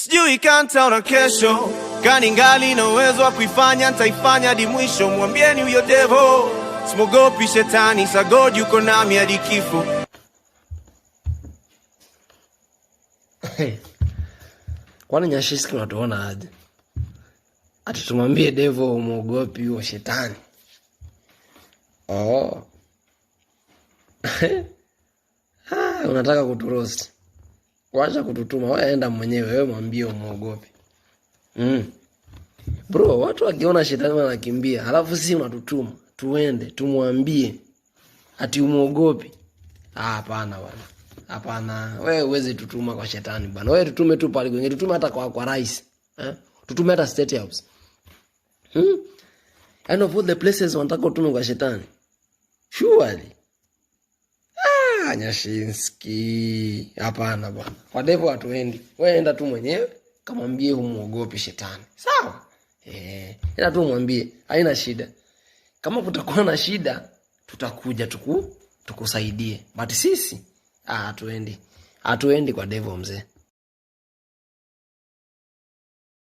Sijui kanta na kesho, kani ngali na uwezo wa kuifanya, nitaifanya hadi mwisho. Mwambieni huyo devil, simogopi shetani, sa God yuko nami hadi kifo. Kwani Nyashinski unatuona aje? Ati tumwambie devil umuogopi huyo shetani? Oh. Unataka kuturoast. Wacha kututuma, wewe enda mwenyewe, wewe mwambie umuogopi. Bro, watu wakiona shetani wanakimbia, halafu sisi unatutuma tuende tumwambie ati umuogopi. Hapana bwana. Hapana, wewe huwezi tutuma kwa shetani bwana. Wewe tutume tu pale kwingine, tutume hata kwa rais. Tutume hata State House. And of all the places wanataka utume kwa shetani. Surely. Nyashinski. Hapana bwana. Kwa devil hatuendi. Wewe enda tu mwenyewe, kamwambie humuogopi shetani. Sawa? Enda tu mwambie, haina shida. Kama kutakuwa na shida, tutakuja tukusaidie. But sisi hatuendi. Hatuendi kwa devil mzee.